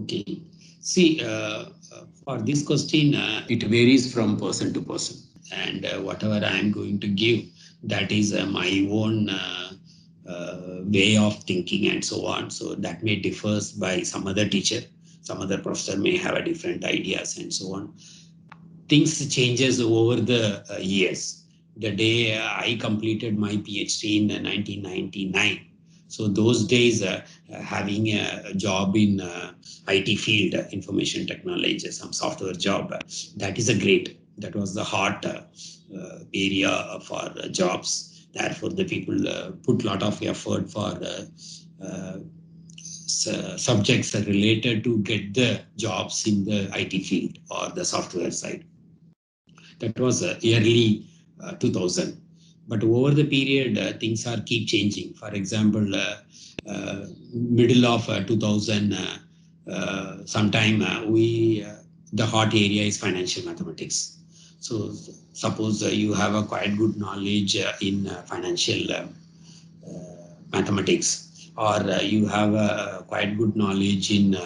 Okay. See, for this question, it varies from person to person. And whatever I am going to give, that is my own way of thinking and so on. So that may differs by some other teacher. Some other professor may have a different ideas and so on. Things changes over the years. The day I completed my PhD in 1999, so those days having a job in IT field, information technology, some software job, that is a great. That was the hot area for jobs. Therefore, the people put lot of effort for subjects related to get the jobs in the IT field or the software side. That was early 2000. But over the period, things are keep changing. For example, middle of 2000, sometime the hot area is financial mathematics. So suppose you have a quite good knowledge in financial mathematics, or you have a quite good knowledge in,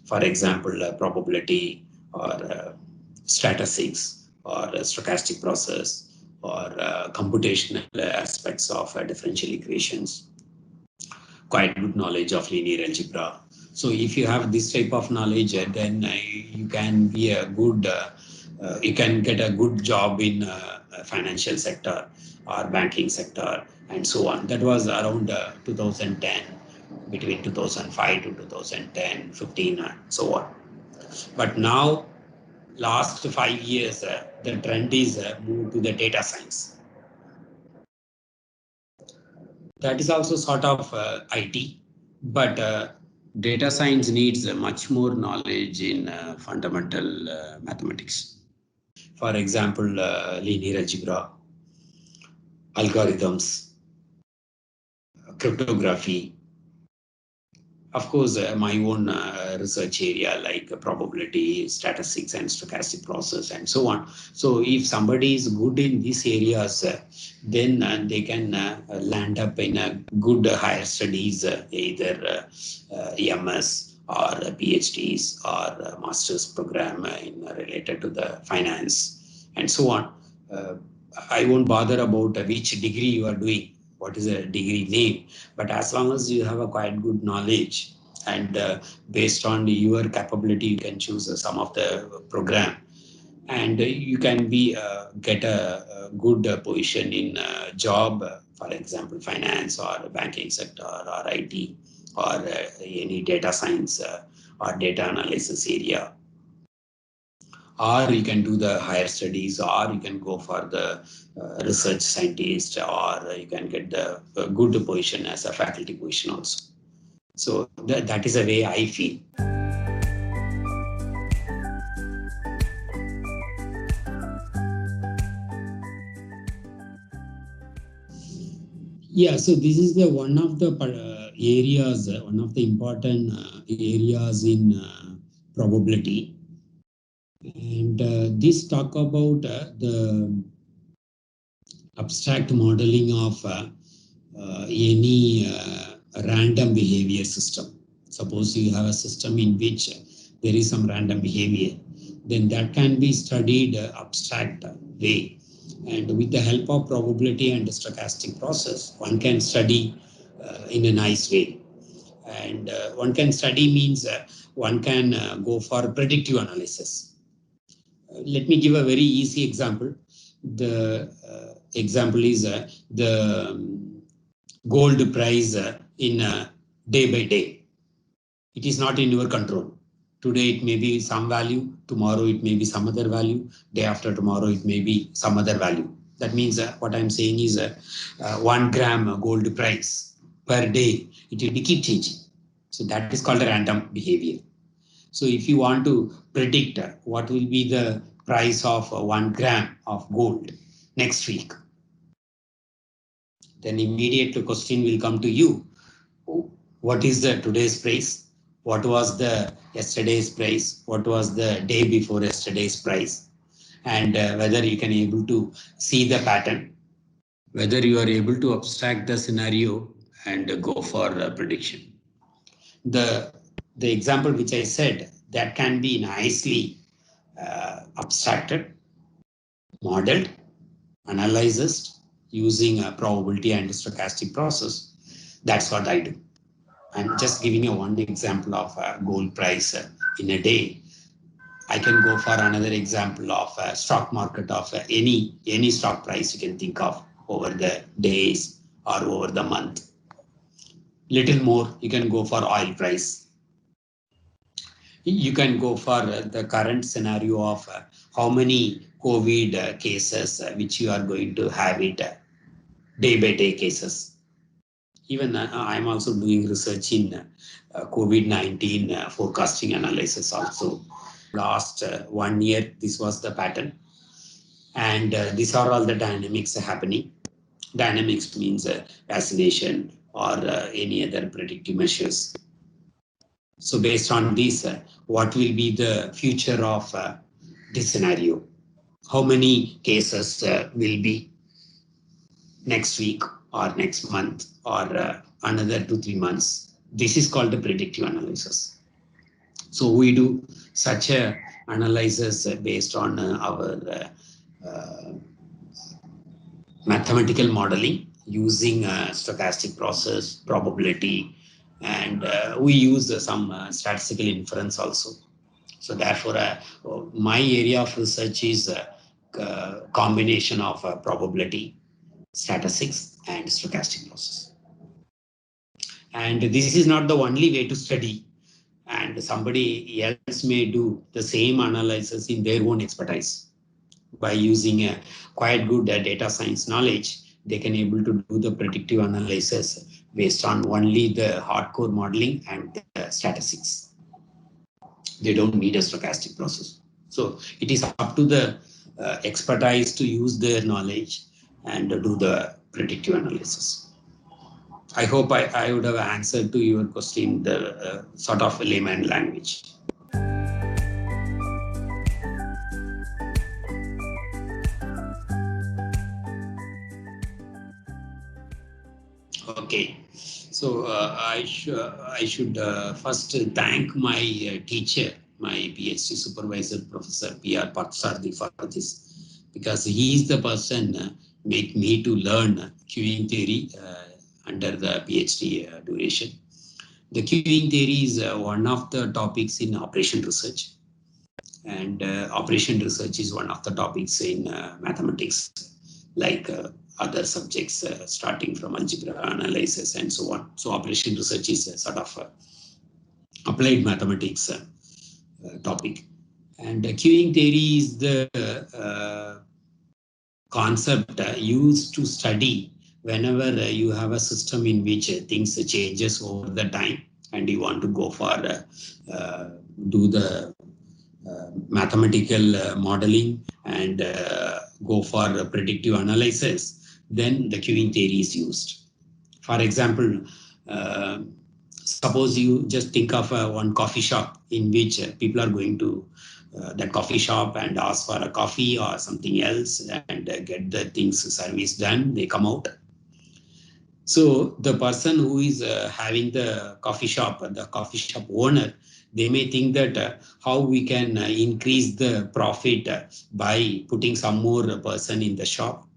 for example, probability or statistics or stochastic process or computational aspects of differential equations, quite good knowledge of linear algebra. So if you have this type of knowledge, then you can be a good, you can get a good job in financial sector or banking sector and so on. That was around 2010, between 2005 to 2010, 15 and so on. But now, last 5 years, the trend is moved to the data science. That is also sort of IT, but data science needs much more knowledge in fundamental mathematics. For example, linear algebra, algorithms, cryptography. Of course, my own research area like probability, statistics, and stochastic process, and so on. So, if somebody is good in these areas, then they can land up in a good higher studies, either MS or PhDs or master's program in related to the finance, and so on. I won't bother about which degree you are doing, what is a degree name, but as long as you have a quite good knowledge and based on your capability, you can choose some of the program, and you can be get a good position in job, for example, finance or banking sector or IT or any data science or data analysis area, or you can do the higher studies, or you can go for the research scientist, or you can get the good position as a faculty position also. So that is the way I feel. Yeah, so this is the one of the areas, one of the important areas in probability. And this talk about the abstract modeling of any random behavior system. Suppose you have a system in which there is some random behavior, then that can be studied abstract way. And with the help of probability and stochastic process, one can study in a nice way. And one can study means one can go for predictive analysis. Let me give a very easy example. The example is the gold price in day by day. It is not in your control. Today it may be some value, tomorrow it may be some other value, day after tomorrow it may be some other value. That means what I'm saying is 1 gram gold price per day, it will be keep changing. So that is called a random behavior. So if you want to predict what will be the price of 1 gram of gold next week, then immediate question will come to you. What is the today's price? What was the yesterday's price? What was the day before yesterday's price? And whether you can able to see the pattern, whether you are able to abstract the scenario and go for a prediction. The the example which I said, that can be nicely abstracted, modeled, analyzed using a probability and stochastic process. That's what I do. I'm just giving you one example of a gold price in a day. I can go for another example of a stock market of any stock price you can think of over the days or over the month. Little more, you can go for oil price. You can go for the current scenario of how many COVID cases which you are going to have it day by day cases. Even I'm also doing research in COVID-19 forecasting analysis also. Last 1 year, this was the pattern. And these are all the dynamics happening. Dynamics means vaccination or any other predictive measures. So based on this, what will be the future of this scenario? How many cases will be next week or next month or another 2-3 months? This is called the predictive analysis. So we do such a analysis based on our mathematical modeling using stochastic process, probability, and we use some statistical inference also. So therefore, my area of research is a combination of probability, statistics, and stochastic process. And this is not the only way to study. And somebody else may do the same analysis in their own expertise. By using a quite good data science knowledge, they can able to do the predictive analysis based on only the hardcore modeling and the statistics. They don't need a stochastic process. So it is up to the expertise to use their knowledge and do the predictive analysis. I hope I would have answered to your question the sort of layman language. Okay, so I should first thank my teacher, my PhD supervisor, Professor P.R. Parthasarathy, for this, because he is the person make me to learn queuing theory under the PhD duration. The queuing theory is one of the topics in operation research, and operation research is one of the topics in mathematics, like other subjects starting from algebra, analysis, and so on. So operation research is a sort of applied mathematics topic. And queuing theory is the concept used to study whenever you have a system in which things changes over the time and you want to go for do the mathematical modeling and go for predictive analysis, then the queuing theory is used. For example, suppose you just think of one coffee shop in which people are going to that coffee shop and ask for a coffee or something else and get the things service done, they come out. So the person who is having the coffee shop owner, they may think that how we can increase the profit by putting some more person in the shop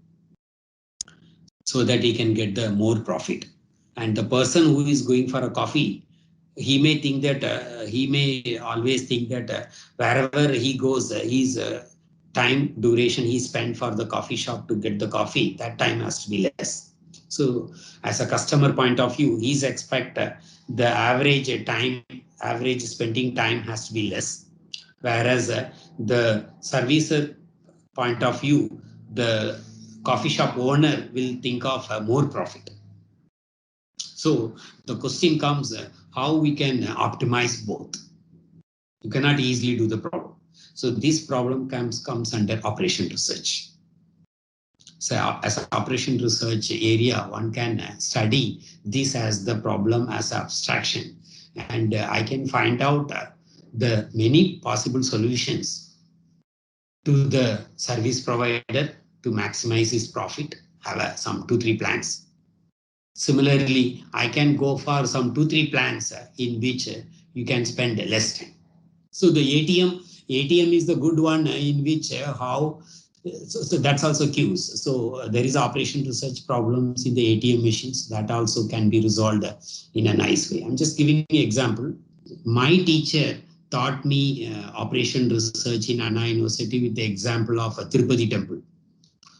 so that he can get the more profit. And the person who is going for a coffee, he may think that he may always think that wherever he goes, his time duration he spent for the coffee shop to get the coffee, that time has to be less. So as a customer point of view, he's expect the average spending time has to be less. Whereas the servicer point of view, the coffee shop owner will think of more profit. So the question comes, how we can optimize both? You cannot easily do the problem. So this problem comes under operation research. So as an operation research area, one can study this as the problem as abstraction. And I can find out the many possible solutions to the service provider to maximize his profit, have some 2-3 plans. Similarly, I can go for some 2-3 plans in which you can spend less time. So the ATM is the good one in which so that's also queues. So there is operation research problems in the ATM machines that also can be resolved in a nice way. I'm just giving you an example. My teacher taught me operation research in Anna University with the example of a Tirupati temple.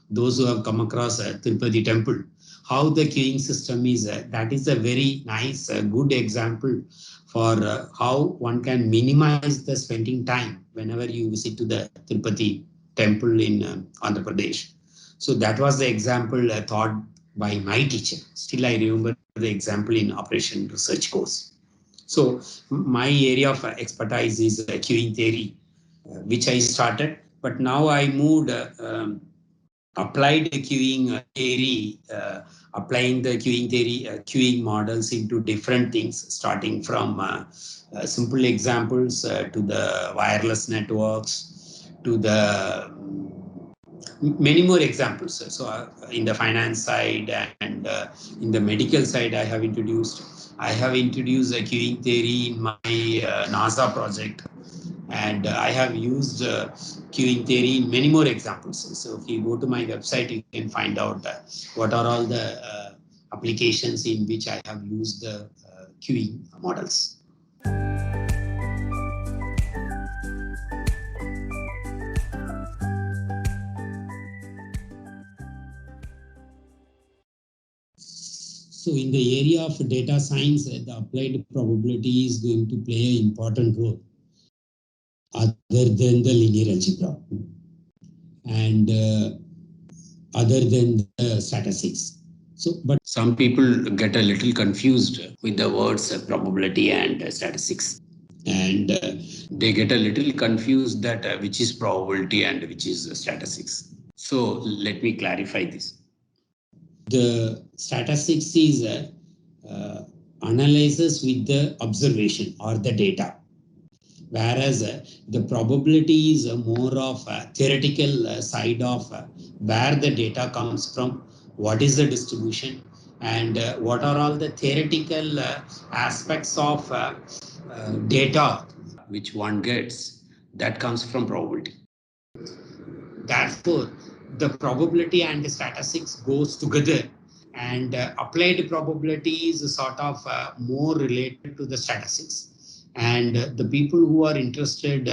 Those who have come across a Tirupati temple, how the queuing system is, that is a very nice, good example for how one can minimize the spending time whenever you visit to the Tirupati temple in Andhra Pradesh. So that was the example taught by my teacher. Still, I remember the example in operation research course. So my area of expertise is queuing theory, which I started, but now I moved applied queuing theory, applying the queuing theory, queuing models into different things, starting from simple examples to the wireless networks, to the many more examples. So in the finance side and in the medical side, I have introduced a queuing theory in my NASA project, and I have used queuing theory in many more examples. So if you go to my website, you can find out what are all the applications in which I have used the queuing models. So in the area of data science, the applied probability is going to play an important role other than the linear algebra and other than the statistics. So, but some people get a little confused with the words probability and statistics. And they get a little confused that which is probability and which is statistics. So let me clarify this. The statistics is analysis with the observation or the data, whereas the probability is more of a theoretical side of where the data comes from, what is the distribution, and what are all the theoretical aspects of data which one gets that comes from probability. Therefore, the probability and the statistics goes together, and applied probability is sort of more related to the statistics. And the people who are interested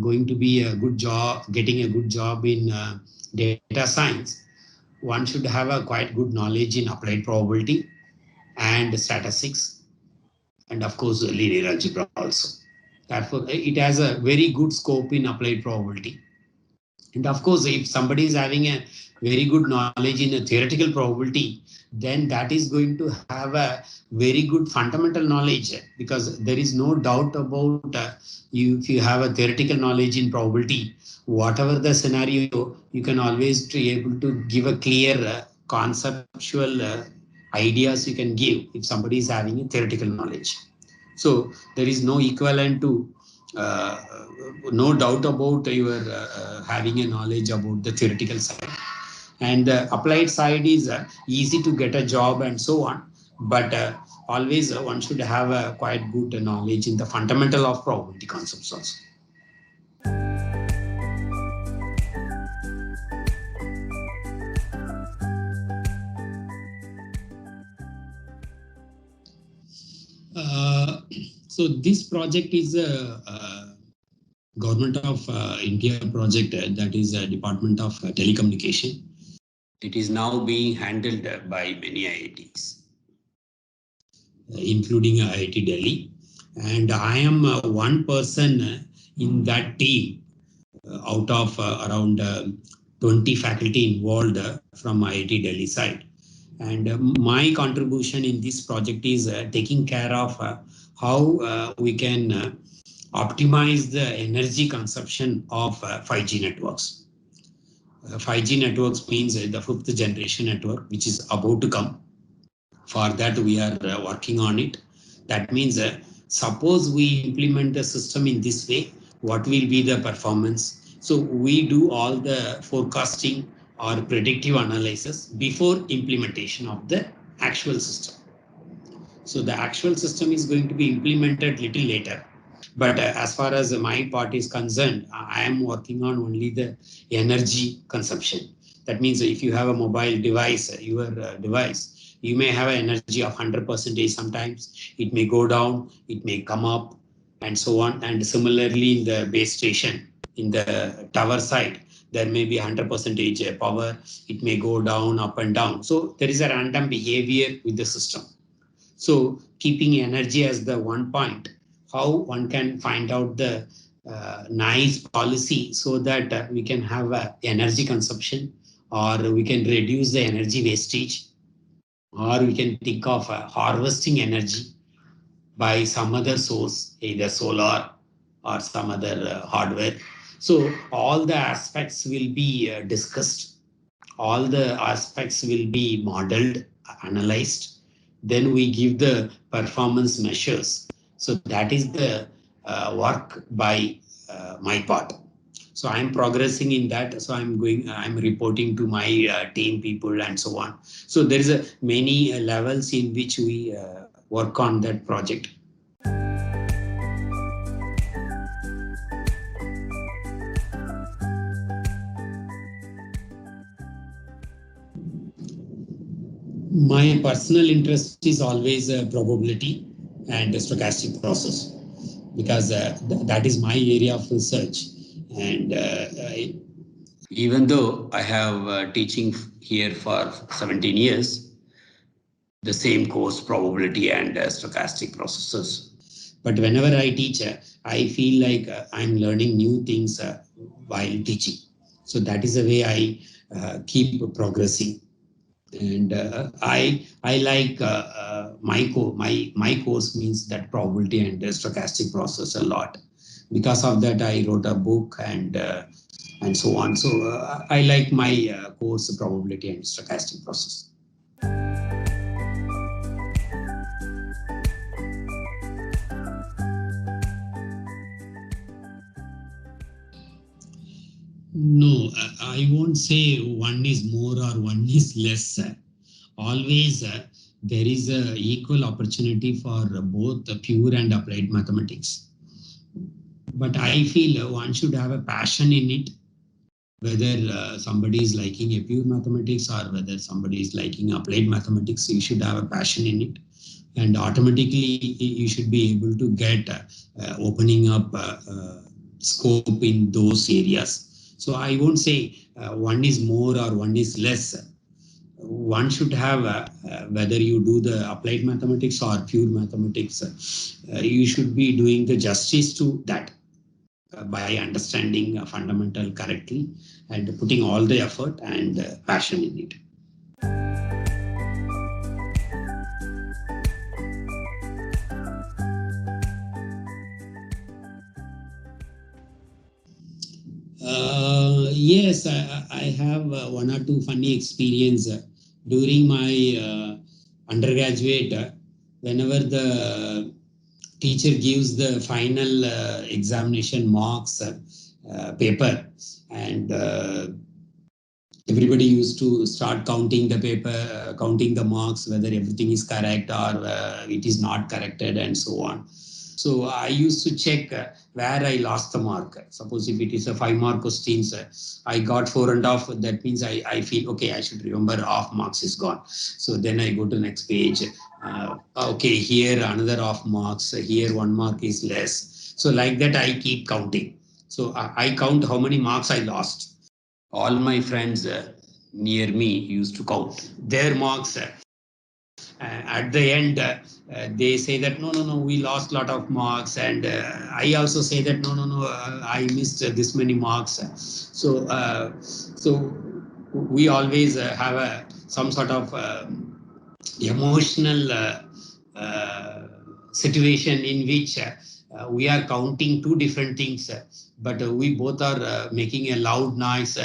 going to be a good job, getting a good job in data science, one should have a quite good knowledge in applied probability and statistics, and of course linear algebra also. Therefore, it has a very good scope in applied probability. And of course, if somebody is having a very good knowledge in a theoretical probability, then that is going to have a very good fundamental knowledge, because there is no doubt about you. If you have a theoretical knowledge in probability, whatever the scenario, you can always be able to give a clear conceptual ideas you can give if somebody is having a theoretical knowledge. So there is no equivalent to no doubt about your having a knowledge about the theoretical side. And the applied side is easy to get a job and so on. But always one should have a quite good knowledge in the fundamental of probability concepts also. So this project is a Government of India project, that is a Department of Telecommunication. It is now being handled by many IITs, including IIT Delhi. And I am one person in that team out of around 20 faculty involved from IIT Delhi side. And my contribution in this project is taking care of how we can optimize the energy consumption of 5G networks. 5G networks means the fifth generation network, which is about to come. For that, we are working on it. That means suppose we implement the system in this way, what will be the performance? So we do all the forecasting or predictive analysis before implementation of the actual system. So the actual system is going to be implemented little later. But as far as my part is concerned, I am working on only the energy consumption. That means if you have a mobile device, your device, you may have an energy of 100% sometimes. It may go down, it may come up, and so on. And similarly, in the base station, in the tower side, there may be 100% power. It may go down, up and down. So there is a random behavior with the system. So keeping energy as the one point, how one can find out the nice policy so that we can have energy consumption, or we can reduce the energy wastage, or we can think of harvesting energy by some other source, either solar or some other hardware. So all the aspects will be discussed, all the aspects will be modeled, analyzed. Then we give the performance measures. So that is the work by my part. So I'm progressing in that. So I'm reporting to my team people and so on. So there is a many levels in which we work on that project. My personal interest is always probability and stochastic process, because that is my area of research. And even though I have teaching here for 17 years, the same course, probability and stochastic processes. But whenever I teach, I feel like I'm learning new things while teaching. So that is the way I keep progressing. And I like my course means that probability and stochastic process a lot. Because of that, I wrote a book and so on. So I like my course, probability and stochastic process. No, I won't say one is more or one is less. Always there is a equal opportunity for both pure and applied mathematics. But I feel one should have a passion in it, whether somebody is liking a pure mathematics or whether somebody is liking applied mathematics. You should have a passion in it, and automatically you should be able to get opening up scope in those areas. So I won't say one is more or one is less. One should have, whether you do the applied mathematics or pure mathematics, you should be doing the justice to that by understanding fundamental correctly and putting all the effort and passion in it. Yes, I have one or two funny experience during my undergraduate. Whenever the teacher gives the final examination marks paper, and everybody used to start counting the paper, counting the marks, whether everything is correct or it is not corrected, and so on. So I used to check where I lost the mark. Suppose if it is a 5-mark questions, I got 4.5. That means I feel, okay, I should remember half marks is gone. So then I go to the next page. Okay, here another half marks. Here 1 mark is less. So like that, I keep counting. So I count how many marks I lost. All my friends near me used to count their marks. At the end, they say that no, we lost a lot of marks, and I also say that no, I missed this many marks. So we always have some sort of emotional situation in which we are counting two different things, but we both are making a loud noise.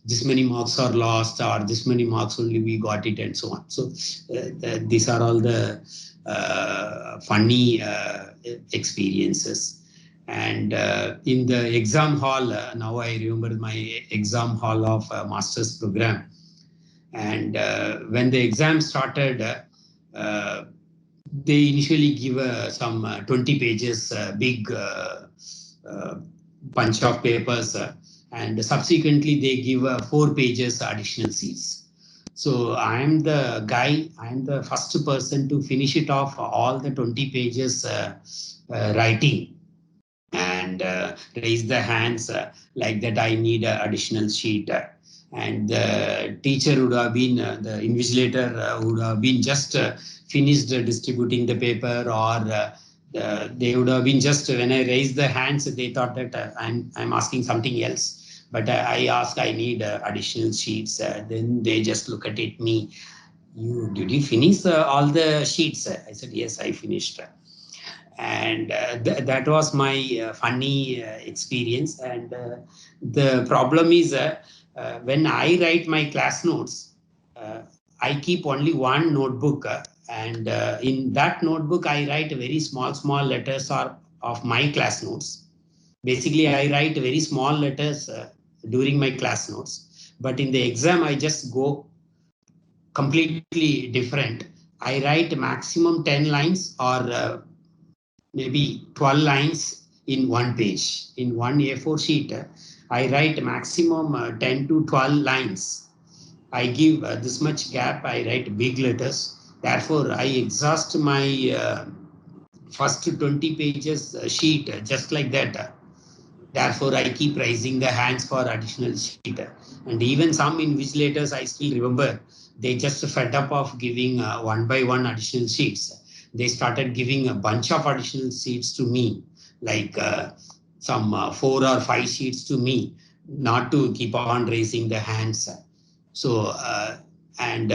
This many marks are lost, or this many marks only we got it, and so on. So these are all the funny experiences. And in the exam hall, now I remember my exam hall of master's program. And when the exam started, they initially give some 20 pages big bunch of papers, and subsequently they give 4 pages additional sheets. So I'm the guy, I'm the first person to finish it off all the 20 pages writing, and raise the hands like that I need an additional sheet. And the teacher would have been, the invigilator would have been just finished distributing the paper, or they would have been just, when I raised the hands, they thought that I'm asking something else. But I ask, I need additional sheets. Then they just look at it, me, did you finish all the sheets? I said, yes, I finished. And that was my funny experience. And the problem is, when I write my class notes, uh, I keep only one notebook, and in that notebook I write very small letters of my class notes. Basically I write very small letters during my class notes, but in the exam I just go completely different. I write maximum 10 lines, or maybe 12 lines in one page. In one A4 sheet, I write maximum 10 to 12 lines. I give this much gap, I write big letters. Therefore, I exhaust my first 20 pages sheet just like that. Therefore, I keep raising the hands for additional sheet. And even some invigilators, I still remember, they just fed up of giving one by one additional sheets. They started giving a bunch of additional sheets to me, like some 4 or 5 sheets to me, not to keep on raising the hands. So, and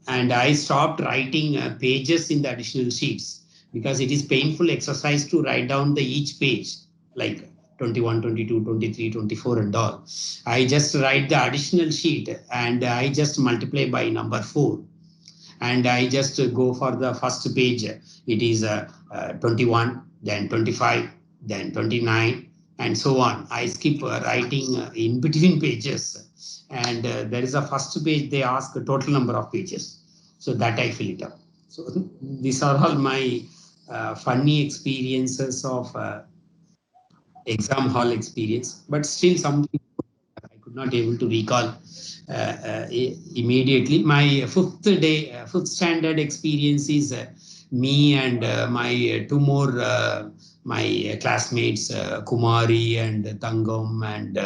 and I stopped writing pages in the additional sheets, because it is painful exercise to write down the each page, like 21, 22, 23, 24 and all. I just write the additional sheet and I just multiply by number 4, and I just go for the first page. It is 21, then 25, then 29, and so on. I skip writing in between pages, and there is a first page, they ask a total number of pages. So that I fill it up. So these are all my funny experiences of exam hall experience, but still something I could not able to recall immediately. My fifth standard experience is me and my two more my classmates, Kumari and Tangam, and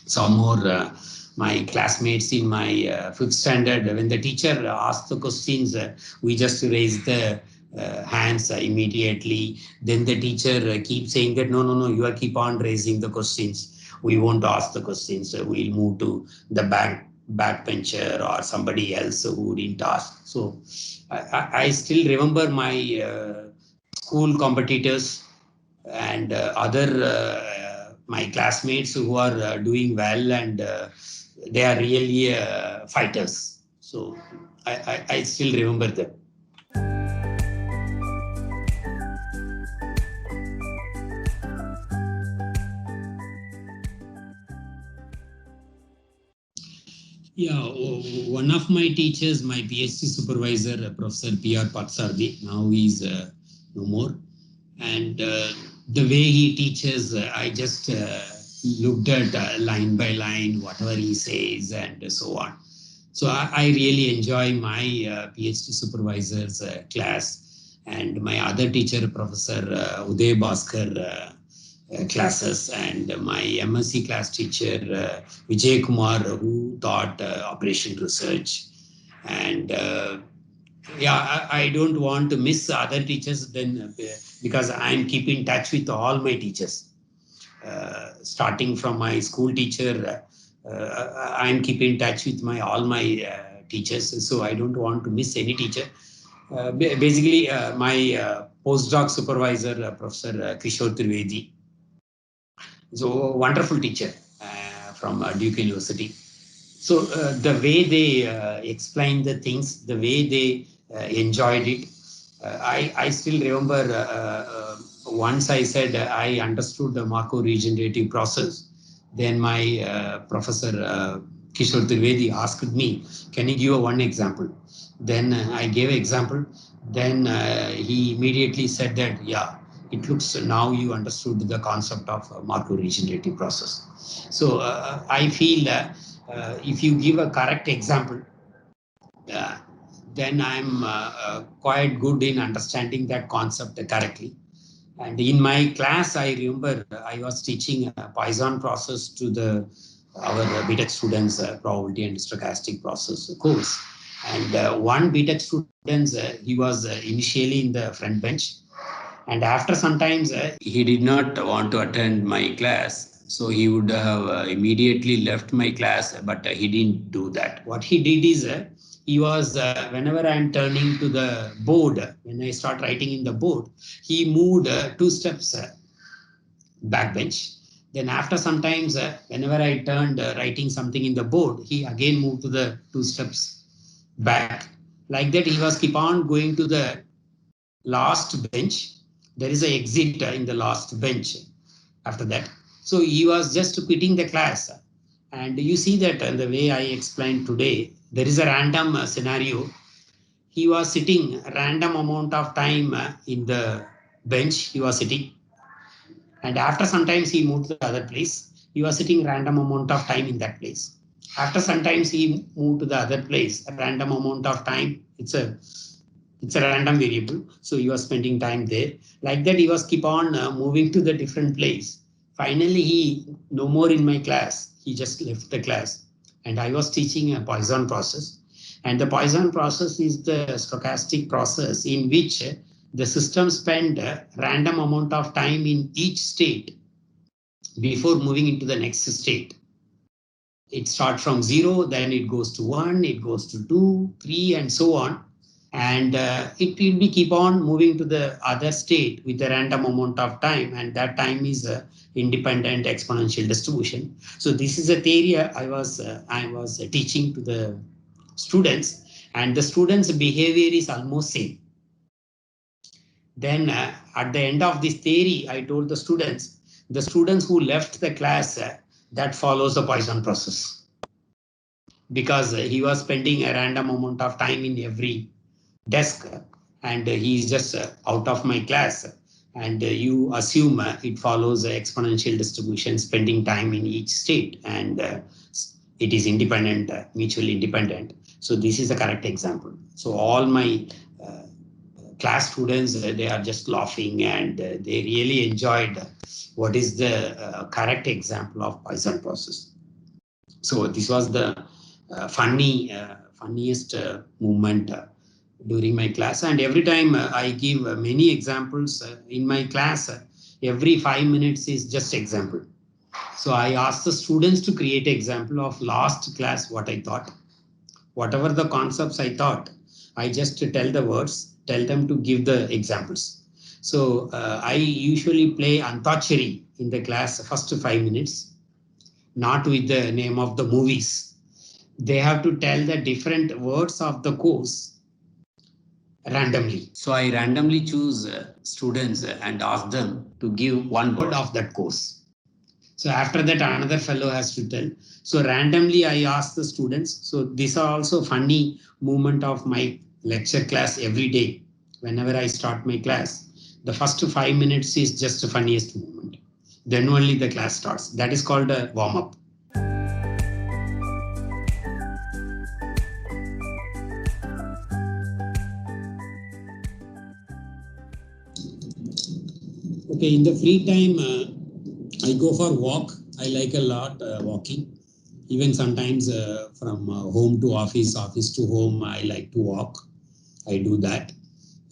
some more my classmates in my fifth standard. When the teacher asked the questions, we just raised the hands immediately. Then the teacher keeps saying that no, you are keep on raising the questions. We won't ask the questions. We'll move to the backbencher or somebody else who didn't ask. So I still remember my school competitors and other my classmates who are doing well, and they are really fighters. So I still remember them. Yeah, one of my teachers, my PhD supervisor, Professor P.R. Patsardi, now he's no more. And the way he teaches, I just looked at line by line, whatever he says, and so on. So I really enjoy my PhD supervisor's class, and my other teacher, Professor Uday Bhaskar, classes, and my MSc class teacher, Vijay Kumar, who taught operation research. And yeah, I don't want to miss other teachers then, because I'm keeping touch with all my teachers, starting from my school teacher. I'm keeping touch with my all my teachers, so I don't want to miss any teacher. Basically, my postdoc supervisor, Professor Kishore Trivedi, is a wonderful teacher from Duke University. So the way they explained the things, the way they enjoyed it, I still remember once I said I understood the Markov regenerative process. Then my professor Kishore Trivedi asked me, can you give one example? Then I gave an example. Then he immediately said that, yeah, it looks now you understood the concept of Markov regenerative process. So I feel if you give a correct example, uh, then I'm quite good in understanding that concept correctly. And in my class, I remember I was teaching a Poisson process to our BTech students, probability and stochastic process course. And one BTech student, he was initially in the front bench. And after sometimes he did not want to attend my class. So he would have immediately left my class, but he didn't do that. What he did is he was, whenever I'm turning to the board, when I start writing in the board, he moved 2 steps backbench. Then after sometimes, whenever I turned writing something in the board, he again moved to the 2 steps back. Like that, he was keep on going to the last bench. There is an exit in the last bench after that. So he was just quitting the class. And you see that the way I explained today, there is a random scenario. He was sitting a random amount of time in the bench. He was sitting, and after sometimes he moved to the other place. He was sitting random amount of time in that place. After sometimes he moved to the other place, a random amount of time. It's a random variable, so he was spending time there. Like that, he was keep on moving to the different place. Finally, he no more in my class. He just left the class, and I was teaching a Poisson process. And the Poisson process is the stochastic process in which the system spend a random amount of time in each state before moving into the next state. It starts from 0, then it goes to 1, it goes to 2, 3, and so on. And it will be keep on moving to the other state with a random amount of time, and that time is independent exponential distribution. So this is a theory I was teaching to the students, and the students' behavior is almost same. Then at the end of this theory, I told the students who left the class, that follows the Poisson process, because he was spending a random amount of time in every desk, and he is just out of my class. And you assume it follows exponential distribution, spending time in each state, and it is independent, mutually independent. So this is the correct example. So all my class students, they are just laughing, and they really enjoyed what is the correct example of Poisson process. So this was the funniest moment during my class. And every time I give many examples in my class, every 5 minutes is just example. So I asked the students to create an example of last class, what I thought. Whatever the concepts I thought, I just tell the words, tell them to give the examples. So I usually play Antakshari in the class first 5 minutes, not with the name of the movies. They have to tell the different words of the course randomly. So I randomly choose students and ask them to give one word of that course. So after that, another fellow has to tell. So randomly, I ask the students. So these are also funny moment of my lecture class every day. Whenever I start my class, the first 5 minutes is just the funniest moment. Then only the class starts. That is called a warm up. Okay, in the free time, I go for walk. I like a lot walking. Even sometimes from home to office, office to home, I like to walk. I do that.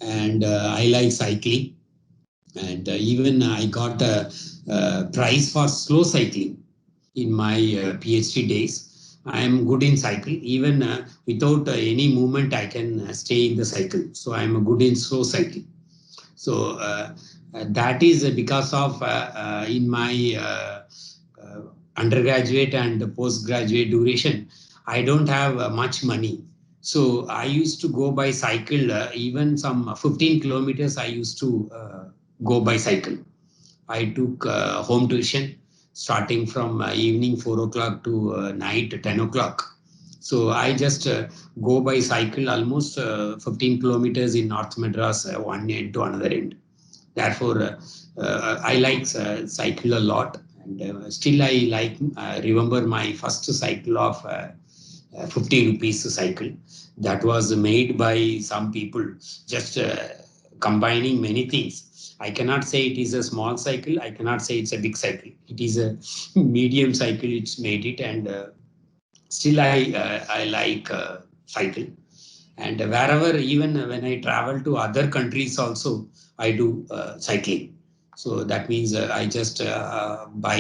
And I like cycling. And even I got a prize for slow cycling in my PhD days. I am good in cycle. Even without any movement, I can stay in the cycle. So I am good in slow cycling. So that is because of in my undergraduate and postgraduate duration, I don't have much money. So I used to go by cycle, even some 15 kilometers I used to go by cycle. I took home tuition. starting from evening 4 o'clock to night 10 o'clock. So I just go by cycle almost 15 kilometers in North Madras, one end to another end. Therefore, I like cycle a lot, and still I like remember my first cycle of 50 rupees cycle that was made by some people, just combining many things. I cannot say it is a small cycle. I cannot say it's a big cycle. It is a medium cycle. It's made it, and still I like cycle. And wherever, even when I travel to other countries also, I do cycling. So that means I just buy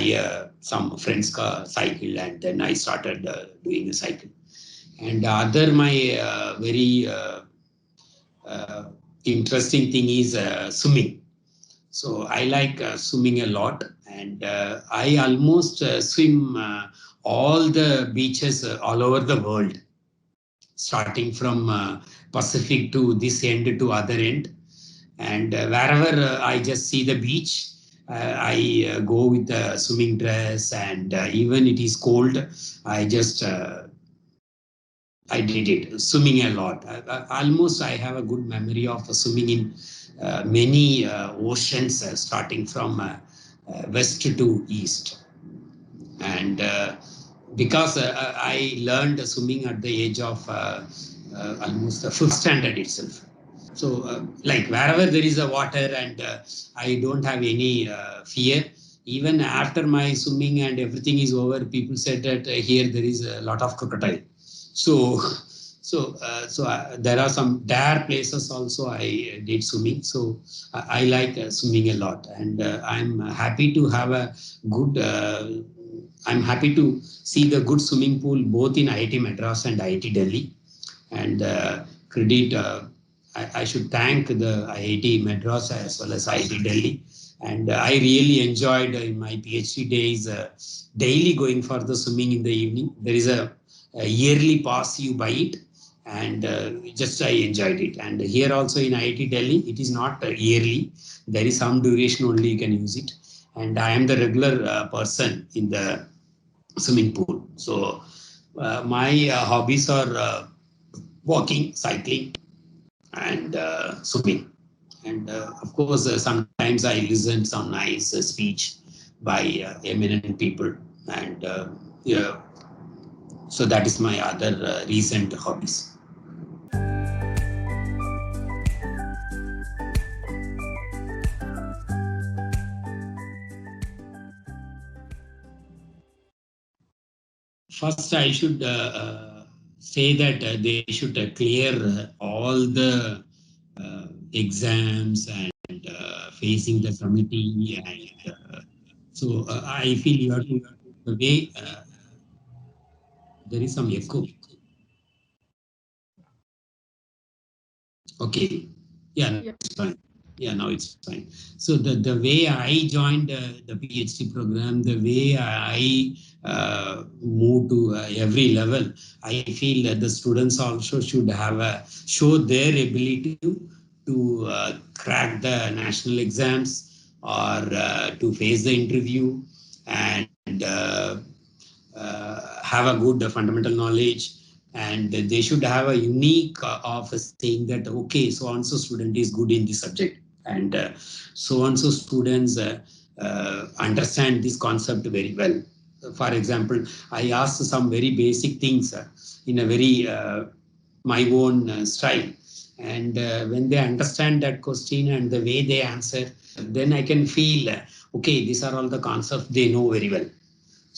some friend's car cycle, and then I started doing a cycle. And other my very uh, interesting thing is swimming. So I like swimming a lot, and I almost swim all the beaches all over the world, starting from Pacific to this end to other end. And wherever I just see the beach, I go with the swimming dress, and even it is cold, I just I did it, swimming a lot. Almost I have a good memory of swimming in many oceans, starting from west to east. And because I learned swimming at the age of almost the fifth standard itself. So, like wherever there is a water, and I don't have any fear. Even after my swimming and everything is over, people said that here there is a lot of crocodile. So, there are some dire places also I did swimming. So I like swimming a lot, and I'm happy to have a good. I'm happy to see the good swimming pool both in IIT Madras and IIT Delhi, and credit. I should thank the IIT Madras as well as IIT Delhi. And I really enjoyed in my PhD days daily going for the swimming in the evening. There is a yearly pass, you buy it, and just I enjoyed it. And here also in IIT Delhi, it is not yearly. There is some duration only you can use it. And I am the regular person in the swimming pool. So my hobbies are walking, cycling, and swimming. And of course, sometimes I listen some nice speech by eminent people. And yeah, so that is my other recent hobbies. First, I should say that they should clear all the exams and facing the committee. And so I feel you have to, the way there is some echo. Okay. Yeah, Yeah. it's fine. Yeah, now it's fine. So the way I joined the PhD program, the way I move to every level, I feel that the students also should have show their ability to crack the national exams, or to face the interview, and have a good fundamental knowledge. And they should have a unique of saying that, okay, so and so student is good in this subject, and so and so students understand this concept very well. For example, I asked some very basic things in a very my own style, and when they understand that question and the way they answer, then I can feel okay, these are all the concepts they know very well.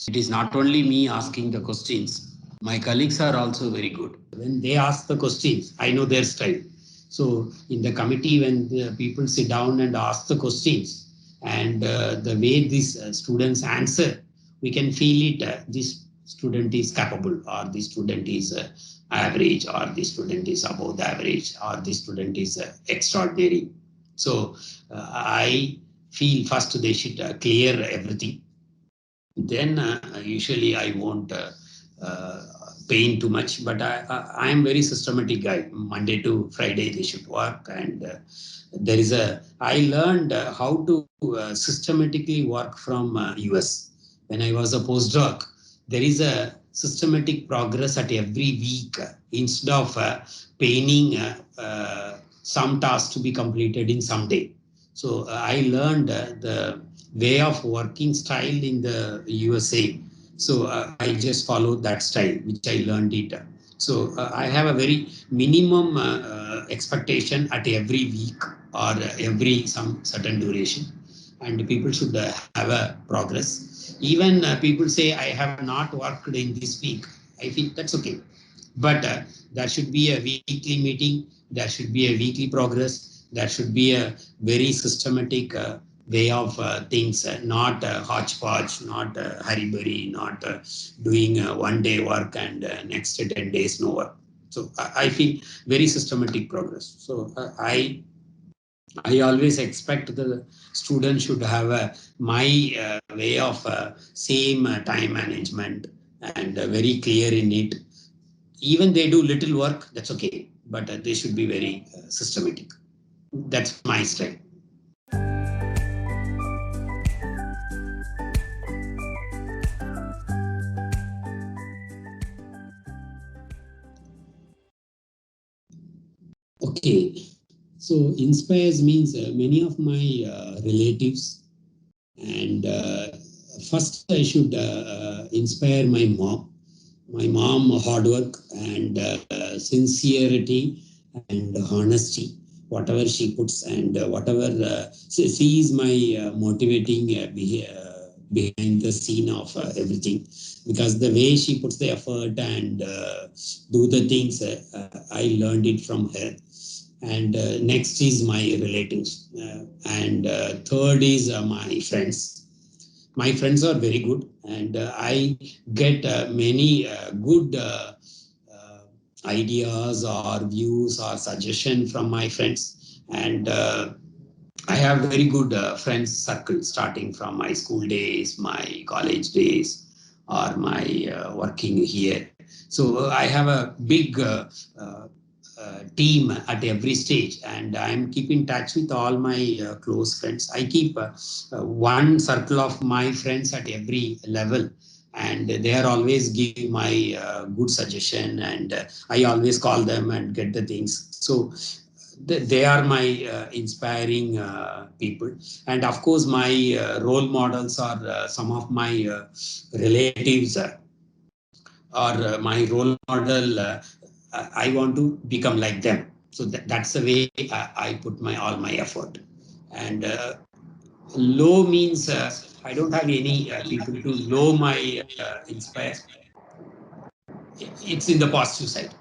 It is not only me asking the questions. My colleagues are also very good. When they ask the questions, I know their style. So in the committee, when the people sit down and ask the questions, and the way these students answer, we can feel it. This student is capable, or this student is average, or this student is above the average, or this student is extraordinary. So I feel first they should clear everything. Then usually I won't pain too much, but I am very systematic guy. Monday to Friday they should work, and there is a I learned how to systematically work from US. when I was a postdoc, there is a systematic progress at every week instead of planning some tasks to be completed in some day. So I learned the way of working style in the USA. So I just followed that style, which I learned it. So I have a very minimum expectation at every week or every some certain duration, and people should have a progress. Even people say I have not worked in this week. I feel that's okay, but there should be a weekly meeting. There should be a weekly progress. There should be a very systematic way of things, not hodgepodge, not hurry-burry, not doing one day work and next 10 days no work. So I feel very systematic progress. So I always expect the student should have my way of same time management and very clear in it. Even they do little work, that's okay, but they should be very systematic. That's my style. Okay, so inspires means many of my relatives, and first I should inspire my mom. My mom, hard work and sincerity and honesty, whatever she puts and whatever she is my motivating behind the scene of everything, because the way she puts the effort and do the things, I learned it from her. And next is my relatives, and third is my friends. My friends are very good, and I get many good ideas or views or suggestion from my friends. And I have very good friends circle, starting from my school days, my college days, or my working here. So I have a big team at every stage, and I'm keep in touch with all my close friends. I keep one circle of my friends at every level, and they are always giving my good suggestion, and I always call them and get the things. So they are my inspiring people. And of course my role models are some of my relatives, or my role model. I want to become like them. So that's the way I put my all my effort. And low means I don't have any people to low my inspire. It's in the positive side.